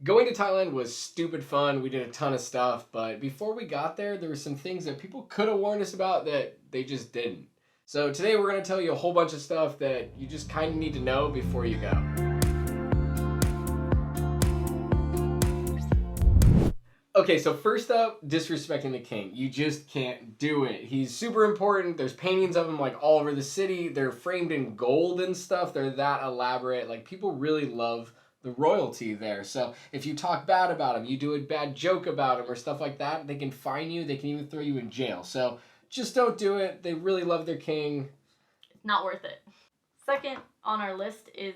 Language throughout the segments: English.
Going to Thailand was stupid fun. We did a ton of stuff, but before we got there, there were some things that people could have warned us about that they just didn't. So today we're going to tell you a whole bunch of stuff that you just kind of need to know before you go. Okay, so first up, disrespecting the king. You just can't do it. He's super important. There's paintings of him like all over the city. They're framed in gold and stuff. They're that elaborate. Like, people really love the royalty there. So if you talk bad about him, you do a bad joke about him or stuff like that, they can fine you. They can even throw you in jail. So just don't do it. They really love their king. Not worth it. Second on our list is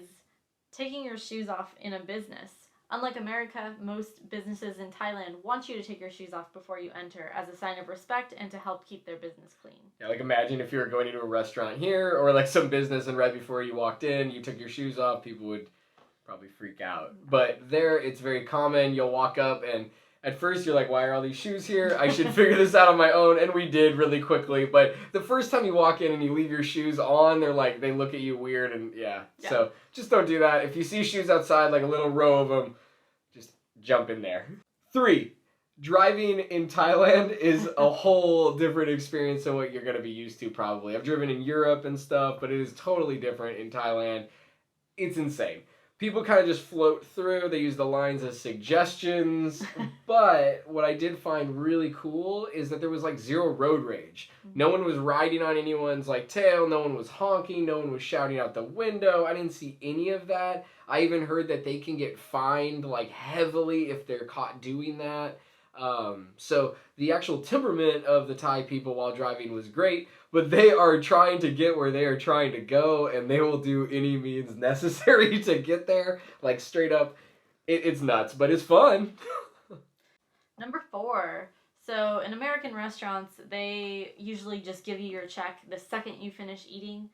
taking your shoes off in a business. Unlike America, most businesses in Thailand want you to take your shoes off before you enter as a sign of respect and to help keep their business clean. Yeah, like imagine if you were going into a restaurant here or like some business and right before you walked in, you took your shoes off, people would probably freak out. But there, it's very common. You'll walk up and at first you're like, why are all these shoes here? I should figure this out on my own. And we did really quickly. But the first time you walk in and you leave your shoes on, they're like, they look at you weird. And yeah. So just don't do that. If you see shoes outside, like a little row of them, just jump in there. 3, driving in Thailand is a whole different experience than what you're going to be used to probably. I've driven in Europe and stuff, but it is totally different in Thailand. It's insane. People kind of just float through. They use the lines as suggestions. But what I did find really cool is that there was like zero road rage. No one was riding on anyone's like tail. No one was honking. No one was shouting out the window. I didn't see any of that. I even heard that they can get fined like heavily if they're caught doing that. So the actual temperament of the Thai people while driving was great, but they are trying to get where they are trying to go, and they will do any means necessary to get there. Like, straight up, it's nuts, but it's fun. Number 4. So in American restaurants, they usually just give you your check the second you finish eating.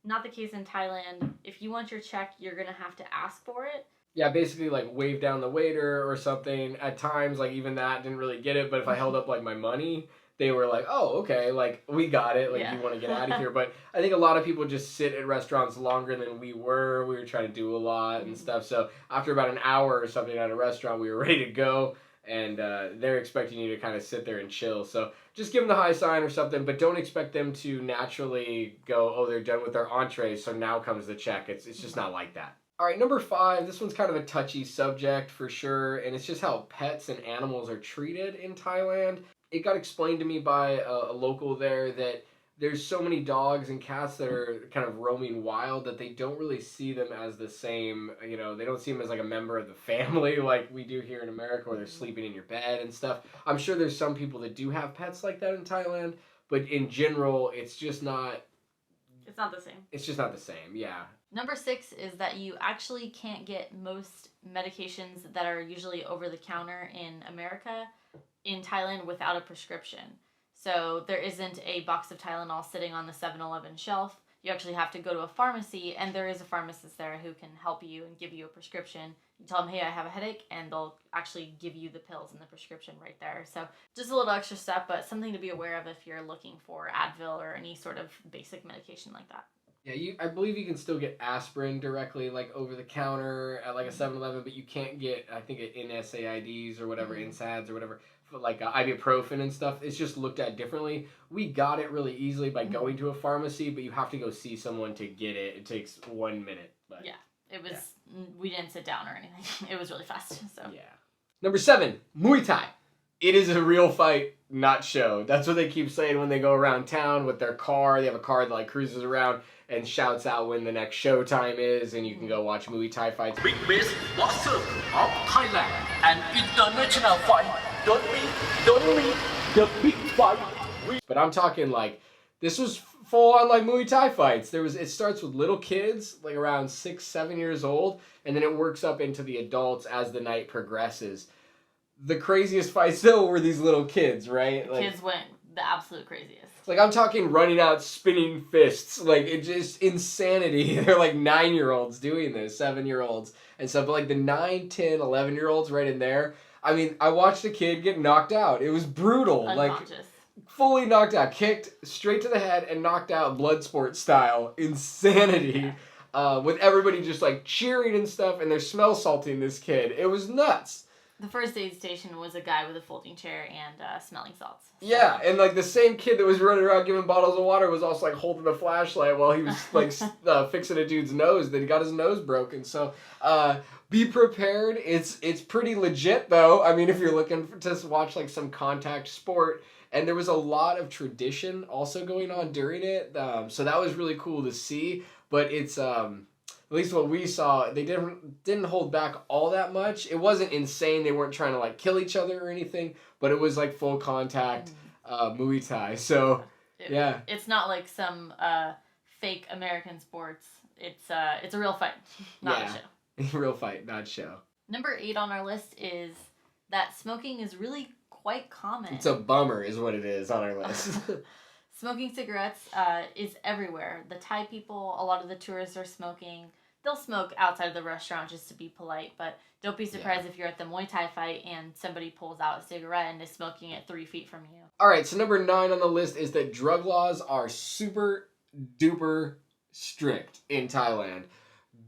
Not the case in Thailand. If you want your check, you're going to have to ask for it. Yeah, basically, like, wave down the waiter or something. At times, like, even that didn't really get it, but if I held up, like, my money, they were like, oh, okay, like, we got it, like, you want to get out of here. But I think a lot of people just sit at restaurants longer than we were. We were trying to do a lot and stuff. So after about an hour or something at a restaurant, we were ready to go, and they're expecting you to kind of sit there and chill. So just give them the high sign or something, but don't expect them to naturally go, oh, they're done with their entree, so now comes the check. It's just not like that. All right, number 5, this one's kind of a touchy subject for sure, and it's just how pets and animals are treated in Thailand. It got explained to me by a local there that there's so many dogs and cats that are kind of roaming wild that they don't really see them as the same, you know, they don't see them as like a member of the family like we do here in America where they're sleeping in your bed and stuff. I'm sure there's some people that do have pets like that in Thailand, but in general, it's just not... It's not the same. It's just not the same, yeah. Number 6 is that you actually can't get most medications that are usually over the counter in America in Thailand without a prescription. So there isn't a box of Tylenol sitting on the 7-Eleven shelf. You actually have to go to a pharmacy, and there is a pharmacist there who can help you and give you a prescription. You tell them, hey, I have a headache, and they'll actually give you the pills and the prescription right there. So just a little extra step, but something to be aware of if you're looking for Advil or any sort of basic medication like that. Yeah, I believe you can still get aspirin directly, like, over the counter at, like, a 7-Eleven, but you can't get, I think, NSAIDs or whatever, NSAIDs or whatever, like ibuprofen and stuff. It's just looked at differently. We got it really easily by going to a pharmacy, but you have to go see someone to get it. It takes 1 minute. But, yeah, it was, we didn't sit down or anything. It was really fast, so. Yeah. Number 7, Muay Thai. It is a real fight, not show. That's what they keep saying when they go around town with their car. They have a car that, like, cruises around and shouts out when the next show time is, and you can go watch Muay Thai fights. Big Best Boxer of Thailand, an international fight. Don't meet the big fight. But I'm talking like, this was full on like Muay Thai fights. It starts with little kids, like around 6, 7 years old, and then it works up into the adults as the night progresses. The craziest fights though were these little kids, right? The kids went the absolute craziest. Like, I'm talking running out, spinning fists. Like, it's just insanity. They're like 9-year-olds doing this, 7-year-olds and stuff. But like the 9, 10, 11-year-olds right in there. I mean, I watched a kid get knocked out. It was brutal. Unconscious. Like, fully knocked out. Kicked straight to the head and knocked out Bloodsport style. Insanity. with everybody just like cheering and stuff, and they're smell salting this kid. It was nuts. The first aid station was a guy with a folding chair and smelling salts. So. Yeah, and like the same kid that was running around giving bottles of water was also like holding a flashlight while he was like fixing a dude's nose that he got his nose broken. So be prepared. It's pretty legit though. I mean, if you're looking to watch like some contact sport, and there was a lot of tradition also going on during it. So that was really cool to see. But it's at least what we saw, they didn't hold back all that much. It wasn't insane. They weren't trying to like kill each other or anything, but it was like full contact Muay Thai. So yeah, it's not like some fake American sports. It's a real fight, not a show. Real fight, not show. Number 8 on our list is that smoking is really quite common. It's a bummer, is what it is on our list. Smoking cigarettes is everywhere. The Thai people, a lot of the tourists are smoking. They'll smoke outside of the restaurant just to be polite, but don't be surprised if you're at the Muay Thai fight and somebody pulls out a cigarette and is smoking it 3 feet from you. All right, so number 9 on the list is that drug laws are super duper strict in Thailand.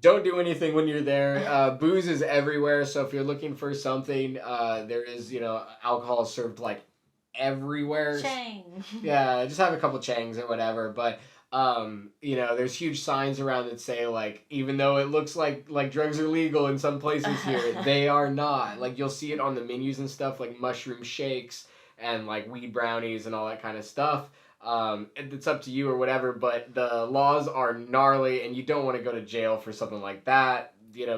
Don't do anything when you're there. Booze is everywhere, so if you're looking for something, there is, alcohol served like everywhere. Chang. Yeah, just have a couple changs or whatever, but there's huge signs around that say like, even though it looks like drugs are legal in some places here, they are not. Like you'll see it on the menus and stuff, like mushroom shakes and like weed brownies and all that kind of stuff. It's up to you or whatever, but the laws are gnarly and you don't want to go to jail for something like that.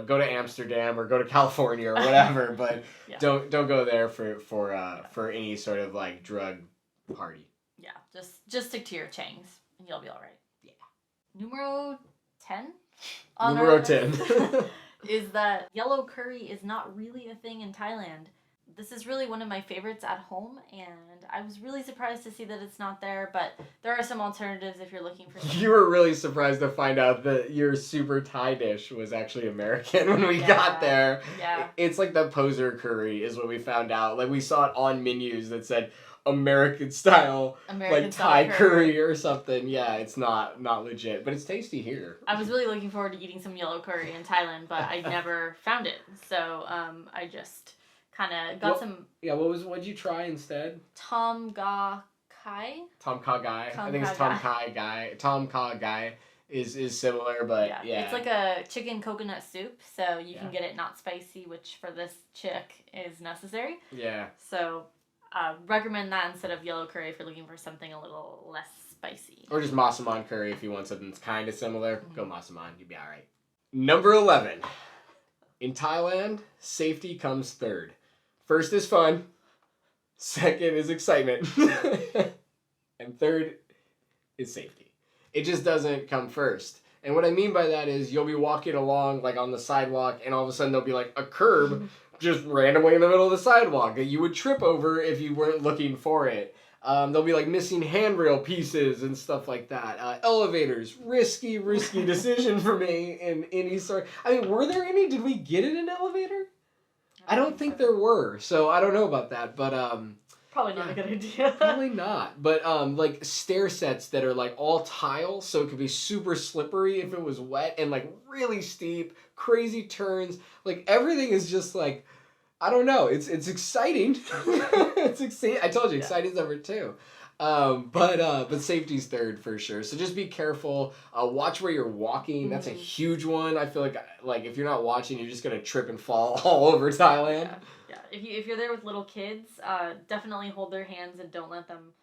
Go to Amsterdam or go to California or whatever, but don't go there for any sort of like drug party. Yeah, just stick to your changs and you'll be all right. Yeah. Numero 10. Numero 10 is that yellow curry is not really a thing in Thailand. This is really one of my favorites at home, and I was really surprised to see that it's not there, but there are some alternatives if you're looking for something. You were really surprised to find out that your super Thai dish was actually American when we got there. Yeah. It's like the poser curry is what we found out. Like we saw it on menus that said American style Thai curry or something. Yeah, it's not legit, but it's tasty here. I was really looking forward to eating some yellow curry in Thailand, but I never found it. So I just kind of got some. Yeah, what'd you try instead? Tom Ga Kai. Tom Kha Gai. I think it's Tom Kha Gai. Tom Kha Gai is similar, but yeah. It's like a chicken coconut soup, so you can get it not spicy, which for this chick is necessary. Yeah. So recommend that instead of yellow curry if you're looking for something a little less spicy. Or just masaman curry if you want something that's kind of similar. Go masaman, you'll be all right. Number 11. In Thailand, safety comes third. First is fun. Second is excitement. And third is safety. It just doesn't come first. And what I mean by that is you'll be walking along like on the sidewalk and all of a sudden there'll be like a curb just randomly in the middle of the sidewalk that you would trip over if you weren't looking for it. There'll be like missing handrail pieces and stuff like that. Elevators, risky decision for me in any sort. I mean, were there any? Did we get in an elevator? I don't think there were, so I don't know about that, but probably not a good idea. Probably not, but like stair sets that are like all tile, so it could be super slippery if it was wet, and like really steep, crazy turns. Like everything is just like, I don't know. It's exciting. It's exciting. I told you, exciting's number 2. But safety's third for sure. So just be careful. Watch where you're walking. That's a huge one. I feel like if you're not watching, you're just gonna trip and fall all over Thailand. Yeah. If you're there with little kids, definitely hold their hands and don't let them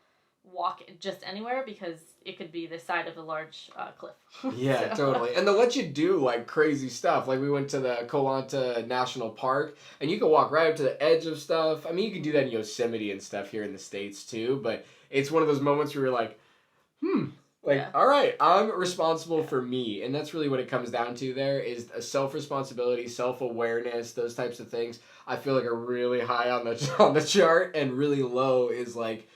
walk just anywhere because it could be the side of a large cliff. Yeah, totally. And they'll let you do like crazy stuff. Like we went to the Koh Lanta National Park and you can walk right up to the edge of stuff. I mean, you can do that in Yosemite and stuff here in the States too, but it's one of those moments where you're like, all right, I'm responsible for me. And that's really what it comes down to there is a self-responsibility, self-awareness, those types of things. I feel like are really high on the chart and really low is like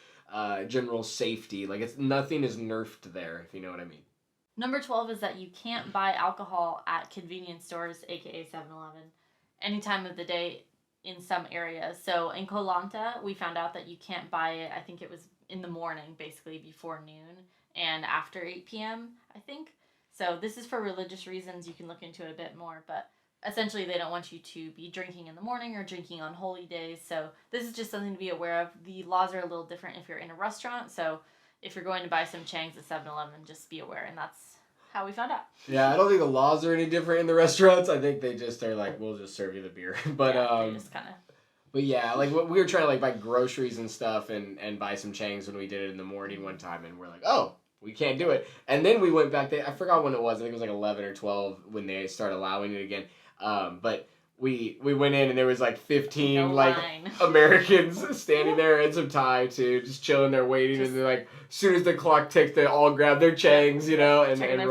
general safety. Like nothing is nerfed there, if you know what I mean. Number 12 is that you can't buy alcohol at convenience stores, aka 7-Eleven, any time of the day in some areas. So in Koh Lanta, we found out that you can't buy it, I think it was in the morning, basically before noon, and after 8 p.m., I think. So this is for religious reasons. You can look into it a bit more, but essentially they don't want you to be drinking in the morning or drinking on holy days. So this is just something to be aware of. The laws are a little different if you're in a restaurant. So if you're going to buy some Changs at 7-Eleven, just be aware. And that's how we found out. Yeah, I don't think the laws are any different in the restaurants. I think they just are like, we'll just serve you the beer. But they just kind of. But yeah, like we were trying to like buy groceries and stuff and buy some Changs when we did it in the morning one time, and we're like, oh, we can't do it. And then we went back there. I forgot when it was. I think it was like 11 or 12 when they started allowing it again. But we went in and there was like 15 like Americans standing there and some Thai too, just chilling there waiting. And then like as soon as the clock ticked, they all grab their Changs, you know, and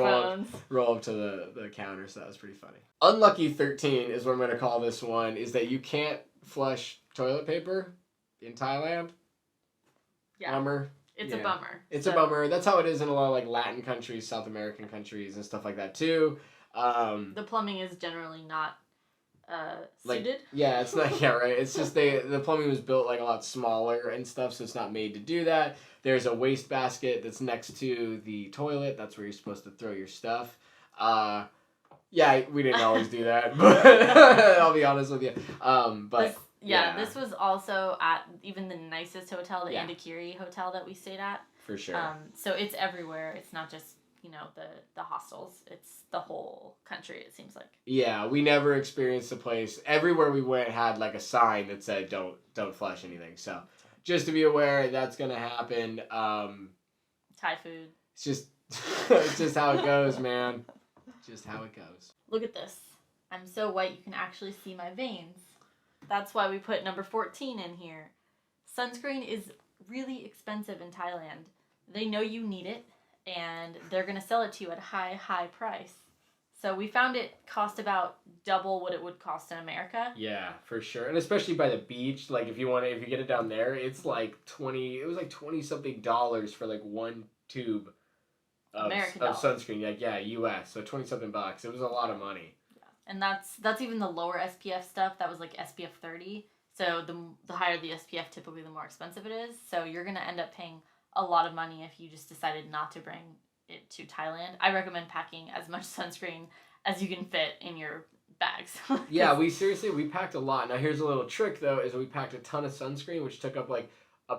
roll up to the counter. So that was pretty funny. Unlucky 13 is what I'm going to call this one. Is that you can't flush toilet paper in Thailand. Yeah. Bummer. It's a bummer. It's a bummer. That's how it is in a lot of like Latin countries, South American countries, and stuff like that too. The plumbing is generally not suited. Yeah, it's not. Yeah, right. It's just the plumbing was built like a lot smaller and stuff, so it's not made to do that. There's a waste basket that's next to the toilet. That's where you're supposed to throw your stuff. Yeah, we didn't always do that, but I'll be honest with you. But this was also at even the nicest hotel, the Andakiri hotel that we stayed at. For sure. So it's everywhere. It's not just the hostels. It's the whole country. It seems like. Yeah, we never experienced a place. Everywhere we went had like a sign that said don't flush anything. So just to be aware, that's gonna happen. Thai food. It's just how it goes, man. Just how it goes. Look at this. I'm so white you can actually see my veins. That's why we put number 14 in here. Sunscreen is really expensive in Thailand. They know you need it, and they're going to sell it to you at a high price. So we found it cost about double what it would cost in America. Yeah, for sure. And especially by the beach, like if you get it down there, it's like $20 something for like one tube of sunscreen. Like, yeah, US. So 20 something bucks. It was a lot of money. Yeah. And that's even the lower SPF stuff. That was like SPF 30. So the higher the SPF, typically the more expensive it is. So you're going to end up paying a lot of money if you just decided not to bring it to Thailand. I recommend packing as much sunscreen as you can fit in your bags. Yeah, we packed a lot. Now here's a little trick though, is we packed a ton of sunscreen, which took up like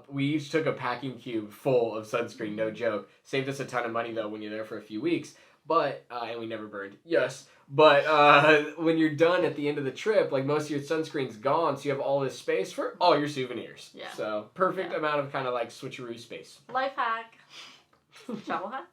we each took a packing cube full of sunscreen, no joke. Saved us a ton of money though when you're there for a few weeks. But and we never burned. Yes. But when you're done at the end of the trip, like most of your sunscreen's gone, so you have all this space for all your souvenirs. Yeah. So perfect amount of kind of like switcheroo space. Life hack. Travel hack.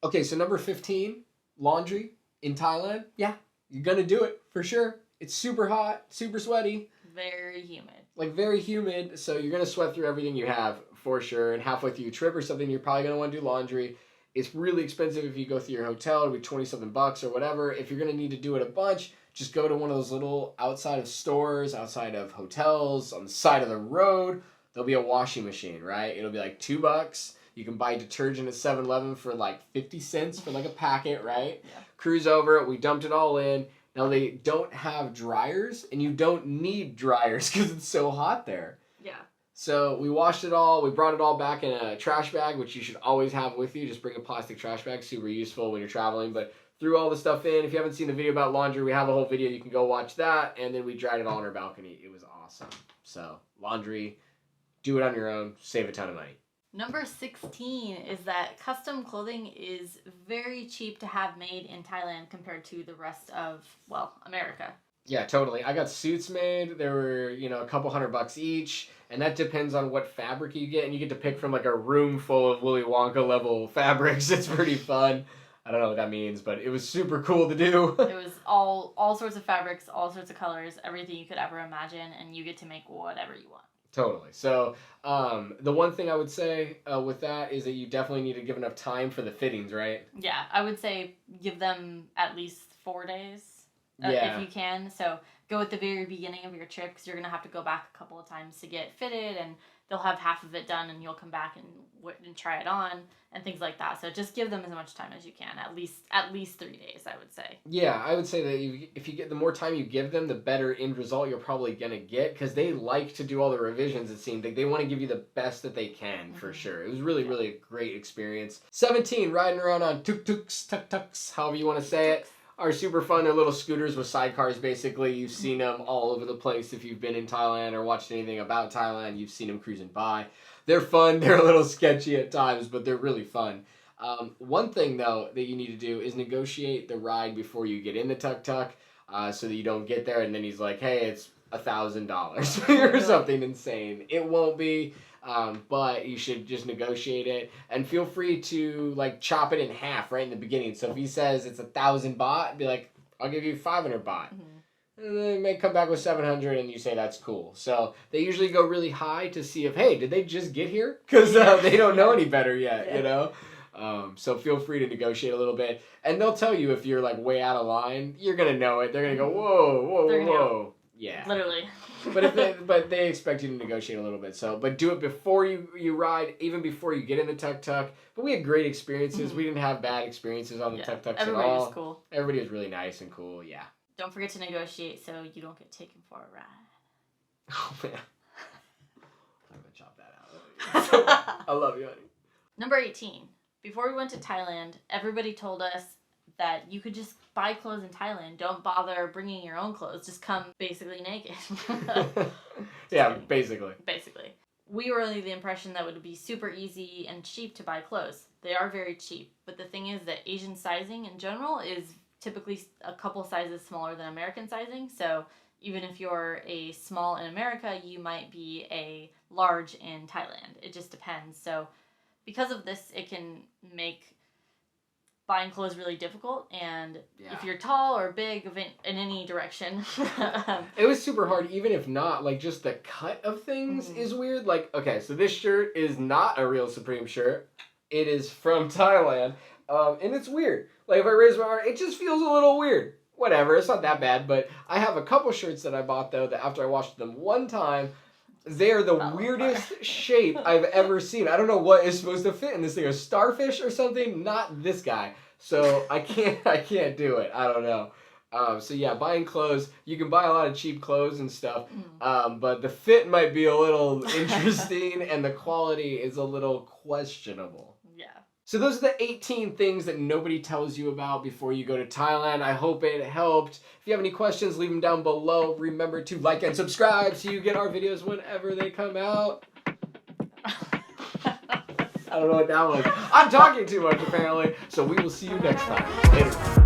Okay, so number 15, laundry in Thailand. Yeah, you're gonna do it for sure. It's super hot, super sweaty. Very humid. Like very humid, so you're gonna sweat through everything you have for sure. And halfway through your trip or something, you're probably gonna want to do laundry. It's really expensive if you go through your hotel. It'll be 20 something bucks or whatever. If you're gonna need to do it a bunch, just go to one of those little outside of stores, outside of hotels, on the side of the road. There'll be a washing machine, right? It'll be like $2. You can buy detergent at 7-Eleven for like 50 cents for like a packet, right? Yeah. Cruise over it. We dumped it all in. Now they don't have dryers, and you don't need dryers because it's so hot there. Yeah. So we washed it all. We brought it all back in a trash bag, which you should always have with you. Just bring a plastic trash bag. Super useful when you're traveling. But threw all the stuff in. If you haven't seen the video about laundry, we have a whole video. You can go watch that. And then we dried it all on our balcony. It was awesome. So laundry, do it on your own. Save a ton of money. Number 16 is that custom clothing is very cheap to have made in Thailand compared to the rest of, America. Yeah, totally. I got suits made. They were, a couple $100 each. And that depends on what fabric you get. And you get to pick from like a room full of Willy Wonka level fabrics. It's pretty fun. I don't know what that means, but it was super cool to do. It was all sorts of fabrics, all sorts of colors, everything you could ever imagine. And you get to make whatever you want. Totally. So the one thing I would say with that is that you definitely need to give enough time for the fittings, right? Yeah, I would say give them at least 4 days if you can. So go at the very beginning of your trip because you're going to have to go back a couple of times to get fitted, and they'll have half of it done and you'll come back and try it on and things like that. So just give them as much time as you can, at least 3 days, I would say. Yeah, I would say that if you get the more time you give them, the better end result you're probably going to get, because they like to do all the revisions, it seems. Like, they want to give you the best that they can, for sure. It was really, really a great experience. 17, riding around on TUKS, however you want to say it. Are super fun. They're little scooters with sidecars, basically. You've seen them all over the place. If you've been in Thailand or watched anything about Thailand, you've seen them cruising by. They're fun. They're a little sketchy at times, but they're really fun. One thing, though, that you need to do is negotiate the ride before you get in the tuk-tuk, so that you don't get there and then he's like, hey, it's $1,000 or something insane. It won't be. But you should just negotiate it, and feel free to like chop it in half right in the beginning. So if he says it's 1,000 baht, be like, I'll give you 500 baht. And then they may come back with 700 and you say that's cool. So they usually go really high to see if, hey, did they just get here? Because they don't know any better yet, you know? So feel free to negotiate a little bit. And they'll tell you if you're like way out of line. You're going to know it. They're going to go, whoa. Yeah. Literally. but they expect you to negotiate a little bit. So, but do it before you ride, even before you get in the tuk-tuk. But we had great experiences. We didn't have bad experiences on the tuk-tuks at all. Everybody was cool. Everybody was really nice and cool, yeah. Don't forget to negotiate so you don't get taken for a ride. Oh, man. I'm going to chop that out. I love you, honey. Number 18. Before we went to Thailand, everybody told us that you could just buy clothes in Thailand. Don't bother bringing your own clothes. Just come basically naked. Yeah, basically. Basically. We were under the impression that it would be super easy and cheap to buy clothes. They are very cheap. But the thing is that Asian sizing in general is typically a couple sizes smaller than American sizing. So even if you're a small in America, you might be a large in Thailand. It just depends. So because of this, it can make buying clothes really difficult, and if you're tall or big in any direction. It was super hard, even if not, like, just the cut of things is weird. Like, okay, so this shirt is not a real Supreme shirt. It is from Thailand, and it's weird. Like, if I raise my arm, it just feels a little weird. Whatever, it's not that bad, but I have a couple shirts that I bought, though, that after I washed them one time, they are the weirdest shape I've ever seen. I don't know what is supposed to fit in this thing. A starfish or something? Not this guy. So I can't do it. I don't know. So yeah, buying clothes. You can buy a lot of cheap clothes and stuff. But the fit might be a little interesting and the quality is a little questionable. Yeah. So those are the 18 things that nobody tells you about before you go to Thailand. I hope it helped. If you have any questions, leave them down below. Remember to like and subscribe so you get our videos whenever they come out. I don't know what that was. I'm talking too much, apparently. So we will see you next time. Later.